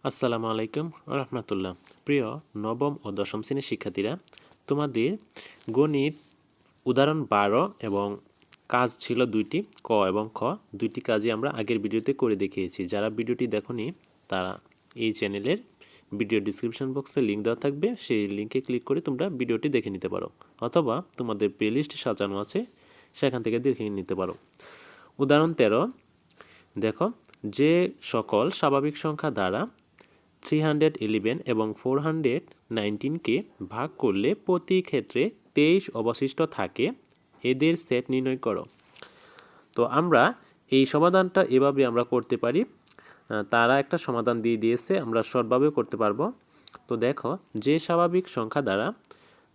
আসসালামু আলাইকুম রহমতুল্লাহ। প্রিয় নবম ও দশম শ্রেণীর শিক্ষার্থীরা, তোমাদের গণিত উদাহরণ 12 এবং কাজ ছিল দুইটি, ক এবং খ। দুইটি কাজই আমরা আগের ভিডিওতে করে দেখিয়েছি। যারা ভিডিওটি দেখোনি তারা এই চ্যানেলের ভিডিও ডিসক্রিপশন বক্সে লিঙ্ক দেওয়া থাকবে, সেই লিঙ্কে ক্লিক করে তোমরা ভিডিওটি দেখে নিতে পারো, অথবা তোমাদের প্লেলিস্ট সাজানো আছে সেখান থেকে দেখে নিতে পারো। উদাহরণ 13 দেখো, যে সকল স্বাভাবিক সংখ্যা দ্বারা 311 এবং 419কে ভাগ করলে প্রতি ক্ষেত্রে 23 অবশিষ্ট থাকে, এদের সেট নির্ণয় করো। তো আমরা এই সমাধানটা এভাবে আমরা করতে পারি। তারা একটা সমাধান দিয়ে দিয়েছে, আমরা শর্টভাবেও করতে পারবো। তো দেখো, যে স্বাভাবিক সংখ্যা দ্বারা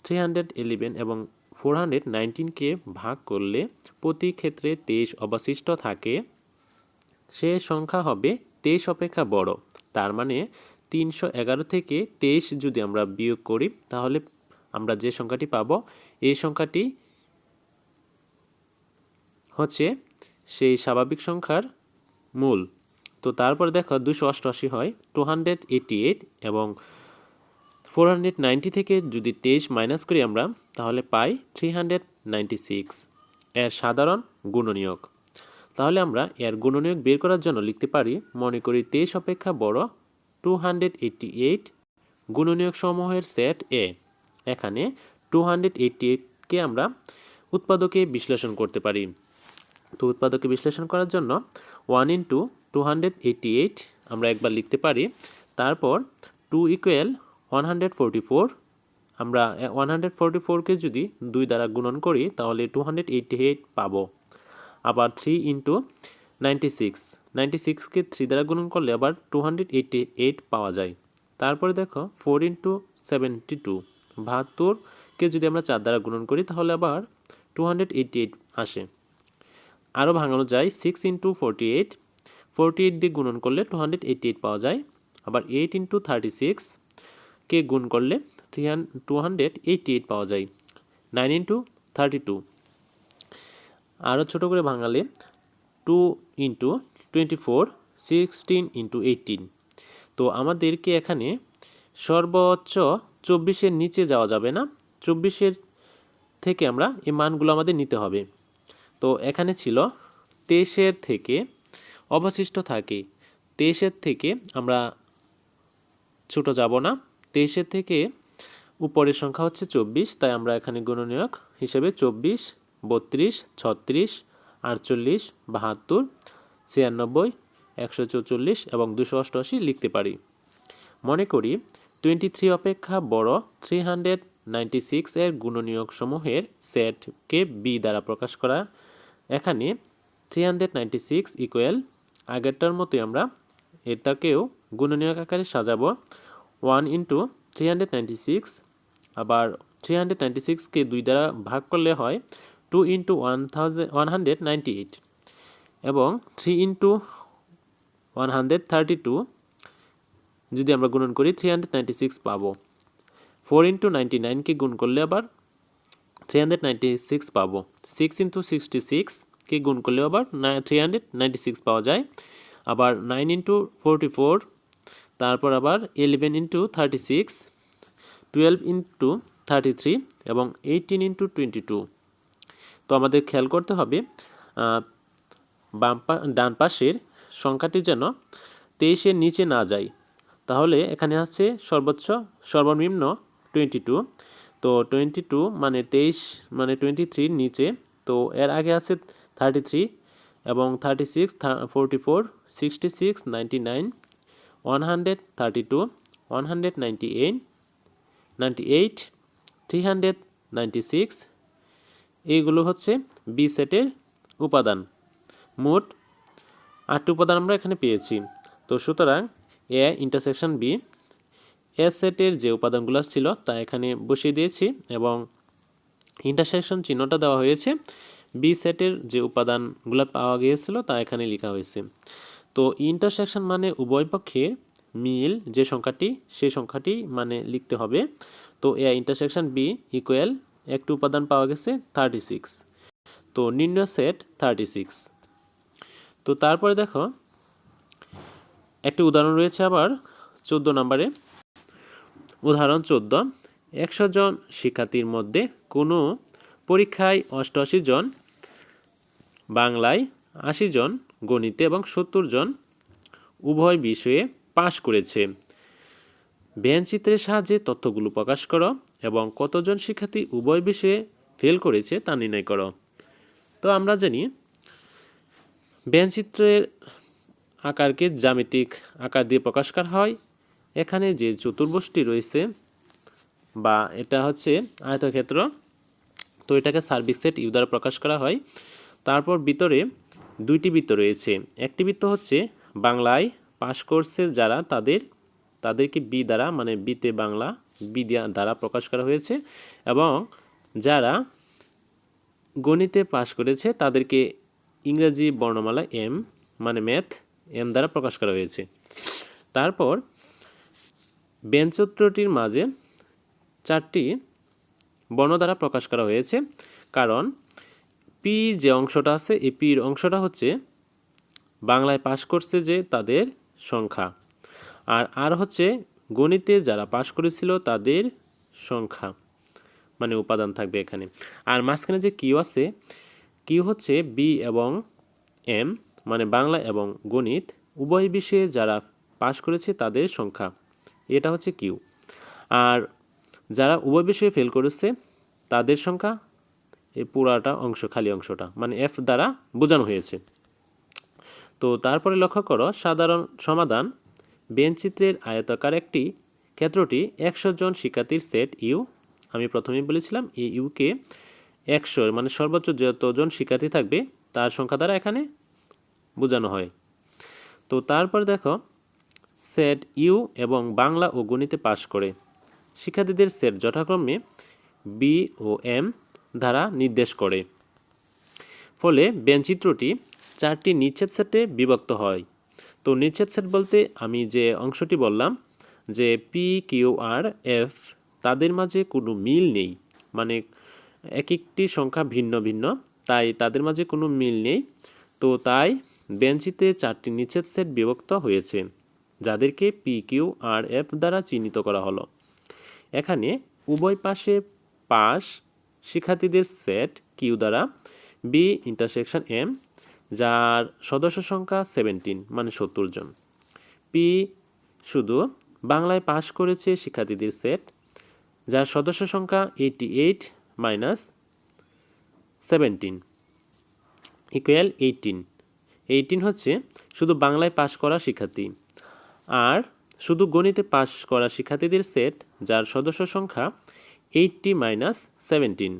311 এবং 419কে ভাগ করলে প্রতি ক্ষেত্রে 23 অবশিষ্ট থাকে, সে সংখ্যা হবে 23 অপেক্ষা বড়। তার মানে 311 থেকে 23 যদি আমরা বিয়োগ করি তাহলে আমরা যে সংখ্যাটি পাব, এই সংখ্যাটি হচ্ছে সেই স্বাভাবিক সংখ্যার মূল। তো তারপর দেখো 288 হয় 288, এবং 490 থেকে যদি 23 মাইনাস করি আমরা তাহলে পাই 396, এর সাধারণ গুণনীয়ক। তাহলে আমরা এর গুণনীয়ক বের করার জন্য লিখতে পারি, মনে করি 23 অপেক্ষা বড় 288 গুণনীয়ক সমূহের সেট এ। এখানে 288কে আমরা উৎপাদকে বিশ্লেষণ করতে পারি। তো উৎপাদকে বিশ্লেষণ করার জন্য 1 ইন্টু 288 আমরা একবার লিখতে পারি। তারপর 2 ইকুয়াল 144, আমরা 144কে যদি 2 দ্বারা গুণন করি তাহলে 288 পাবো। আবার 3 ইন্টু 96কে 3 দ্বারা গুণন করলে আবার 288 পাওয়া যায়। তারপরে দেখো 4 ইন্টু 72, 72কে যদি আমরা 4 দ্বারা গুণন করি তাহলে আবার 288 আসে। আরও ভাঙানো যায় 6 ইন্টু 48 দিয়ে গুণন করলে 288 পাওয়া যায়। আবার 8 ইন্টু 36কে গুণ করলে 288 পাওয়া যায়। 9 ইন্টু 32, আরও ছোটো করে ভাঙালে 2 ইন্টু 24, 16 ইন্টু 18। তো আমাদেরকে এখানে সর্বোচ্চ 24-এর নিচে যাওয়া যাবে না, 24-এর থেকে আমরা এই মানগুলো আমাদের নিতে হবে। তো এখানে ছিল 23-এর থেকে অবশিষ্ট থাকে, 23-এর থেকে আমরা ছোট যাব না, 23-এর থেকে উপরের সংখ্যা হচ্ছে 24, তাই আমরা এখানে গুণনীয়ক হিসেবে 24, 32, 36, 48, 72, 96, 144 এবং 288 লিখতে পারি। মনে করি 23 অপেক্ষা বড় 396 এর গুণনীয়ক সমূহের সেটকে বি দ্বারা প্রকাশ করা। এখানে 396 ইকুয়াল আগেরটার মতোই আমরা এটাকেও গুণনীয়ক আকারে সাজাবো। 1 ইন্টু 396, আবার 396কে 2 দ্বারা ভাগ করলে হয় 2 ইন্টু 198, এবং 3 ইন্টু 132 যদি আমরা গুণন করি 396 পাবো। 4 ইন্টু 99কে গুণ করলে আবার 396 পাবো। 6 ইন্টু 66কে গুণ করলে আবার 396 পাওয়া যায়। আবার 9 ইন্টু 44, তারপর আবার 11 ইন্টু 36, 12 ইন্টু 33 এবং 18 ইন্টু 22। তো আমাদের খেয়াল করতে হবে ডান পাশের সংখ্যাটি যেন 23-এর নিচে না যায়। তাহলে এখানে আছে সর্বনিম্ন 22। তো 22 মানে 23 মানে 23 নিচে, তো এর আগে আছে 33 এবং 36, 44, 66, 99, 132, 198, 98, 396, এইগুলো হচ্ছে বি সেটের উপাদান। মোট 8টি উপাদান আমরা এখানে পেয়েছি। তো সুতরাং এ ইন্টারসেকশন বি, এ সেটের যে উপাদানগুলো ছিল তা এখানে বসিয়ে দিয়েছি এবং ইন্টারসেকশন চিহ্নটা দেওয়া হয়েছে। বি সেটের যে উপাদানগুলো পাওয়া গিয়েছিল তা এখানে লেখা হয়েছে। তো ইন্টারসেকশন মানে উভয় পক্ষের মিল যে সংখ্যাটি, সেই সংখ্যাটি মানে লিখতে হবে। তো এ ইন্টারসেকশন বি ইকুয়াল একটি উপাদান পাওয়া গেছে 36। তো নির্ণয় সেট 36। তো তারপরে দেখো একটি উদাহরণ রয়েছে আবার 14 নম্বরে উদাহরণ 14, 100 জন শিক্ষার্থীর মধ্যে কোনো পরীক্ষায় 88 জন, বাংলায় 80 জন, গণিতে এবং 70 জন উভয় বিষয়ে পাশ করেছে। ব্যঞ্চিত্রের সাহায্যে তথ্যগুলো প্রকাশ করো এবং কতজন শিক্ষার্থী উভয় বিষয়ে ফেল করেছে তা নির্ণয় করো। তো আমরা জানি ব্যঞ্চিত্রের আকারকে জ্যামিতিক আকার দিয়ে প্রকাশ করা হয়। এখানে যে চতুর্ভুজটি রয়েছে বা এটা হচ্ছে আয়তক্ষেত্র, তো এটাকে সার্বিক সেট ইউ দ্বারা প্রকাশ করা হয়। তারপর ভিতরে দুইটি বৃত্ত রয়েছে। একটি বৃত্ত হচ্ছে বাংলায় পাশ করছে যারা তাদেরকে বি দ্বারা, মানে বিতে বাংলা বি দ্বারা প্রকাশ করা হয়েছে, এবং যারা গণিতে পাশ করেছে তাদেরকে ইংরেজি বর্ণমালা এম, মানে ম্যাথ এম দ্বারা প্রকাশ করা হয়েছে। তারপর ব্যঞ্চিত্রটির মাঝে 4টি বর্ণ দ্বারা প্রকাশ করা হয়েছে, কারণ পি যে অংশটা আছে এই পির অংশটা হচ্ছে বাংলায় পাশ করছে যে তাদের সংখ্যা, আর হচ্ছে গণিতে যারা পাশ করেছিল তাদের সংখ্যা, মানে উপাদান থাকবে এখানে। আর মাঝখানে যে কিউ আছে, কিউ হচ্ছে বি এবং এম, মানে বাংলা এবং গণিত উভয় বিষয়ে যারা পাশ করেছে তাদের সংখ্যা, এটা হচ্ছে কিউ। আর যারা উভয় বিষয়ে ফেল করেছে তাদের সংখ্যা, এই পুরাটা অংশ, খালি অংশটা মানে এফ দ্বারা বোঝানো হয়েছে। তো তারপরে লক্ষ্য করো সাধারণ সমাধান। ব্যঞ্চিত্রের আয়তাকার একটি ক্ষেত্রটি 100 জন শিক্ষার্থীর সেট ইউ, আমি প্রথমেই বলেছিলাম এই ইউকে 100 মানে সর্বোচ্চ যতজন শিক্ষার্থী থাকবে তার সংখ্যা দ্বারা এখানে বোঝানো হয়। তো তারপর দেখো সেট ইউ এবং বাংলা ও গণিতে পাশ করে শিক্ষার্থীদের সেট যথাক্রমে বি ও এম দ্বারা নির্দেশ করে। ফলে ব্যঞ্চিত্রটি 4টি নিচ্ছেদ সেটে বিভক্ত হয়। তো নিচ্ছেদ সেট বলতে আমি যে অংশটি বললাম যে পি কিউ আর এফ তাদের মাঝে কোনো মিল নেই, মানে এক একটি সংখ্যা ভিন্ন ভিন্ন, তাই তাদের মাঝে কোনো মিল নেই। তো তাই ব্যঞ্চিতে 4টি নিচ্ছেদ সেট বিভক্ত হয়েছে, যাদেরকে পি কিউ আর এফ দ্বারা চিহ্নিত করা হলো। এখানে উভয় পাশে পাশ শিক্ষার্থীদের সেট কিউ দ্বারা বি ইন্টারসেকশন এম, যার সদস্য সংখ্যা 17 মানে 70 জন। পি শুধু বাংলায় পাশ করেছে শিক্ষার্থীদের সেট, যার সদস্য সংখ্যা 88 মাইনাস 17 ইকুয়াল 18। 18 হচ্ছে শুধু বাংলায় পাশ করা শিক্ষার্থী। আর শুধু গণিতে পাশ করা শিক্ষার্থীদের সেট, যার সদস্য সংখ্যা 80 মাইনাস 17,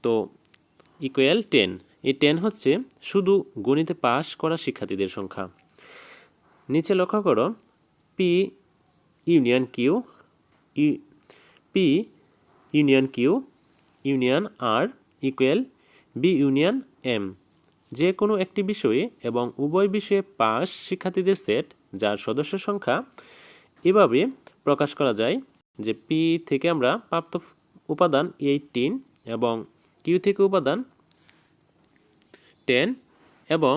তো ইকুয়াল 10। এই 10 হচ্ছে শুধু গণিতে পাশ করা শিক্ষার্থীদের সংখ্যা। নিচে লক্ষ্য করো P union Q, P union Q union R equal B union M. যে কোনো একটি বিষয়ে এবং উভয় বিষয়ে পাশ শিক্ষার্থীদের সেট, যার সদস্য সংখ্যা এভাবে প্রকাশ করা যায় যে পি থেকে আমরা প্রাপ্ত উপাদান 18 এবং কিউ থেকে উপাদান 10 এবং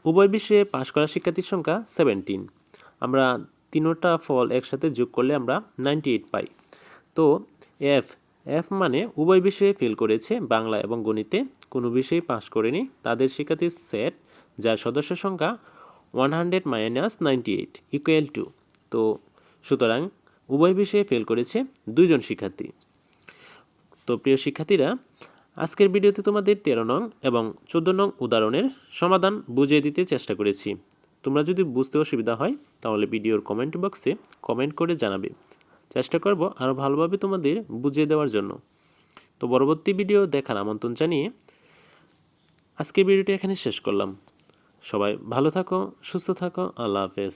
উভয় বিষয়ে পাশ করা শিক্ষার্থীর সংখ্যা 17। আমরা তিনটা ফল একসাথে যোগ করলে আমরা 98 পাই। তো এফ মানে উভয় বিষয়ে ফেল করেছে, বাংলা এবং গণিতে কোনো বিষয়ে পাশ করেনি তাদের শিক্ষার্থীর সেট, যার সদস্য সংখ্যা 100 মাইনাস 98 ইকুয়াল টু, তো সুতরাং উভয় বিষয়ে ফেল করেছে 2 জন শিক্ষার্থী। তো প্রিয় শিক্ষার্থীরা, আজকের ভিডিওতে তোমাদের 13 নং এবং 14 নং উদাহরণের সমাধান বুঝিয়ে দিতে চেষ্টা করেছি। তোমরা যদি বুঝতে অসুবিধা হয় তাহলে ভিডিওর কমেন্ট বক্সে কমেন্ট করে জানাবে, চেষ্টা করব আরও ভালোভাবে তোমাদের বুঝিয়ে দেওয়ার জন্য। তো পরবর্তী ভিডিও দেখার আমন্ত্রণ জানিয়ে আজকের ভিডিওটি এখানে শেষ করলাম। সবাই ভালো থাকো, সুস্থ থাকো, আল্লাহ হাফেজ।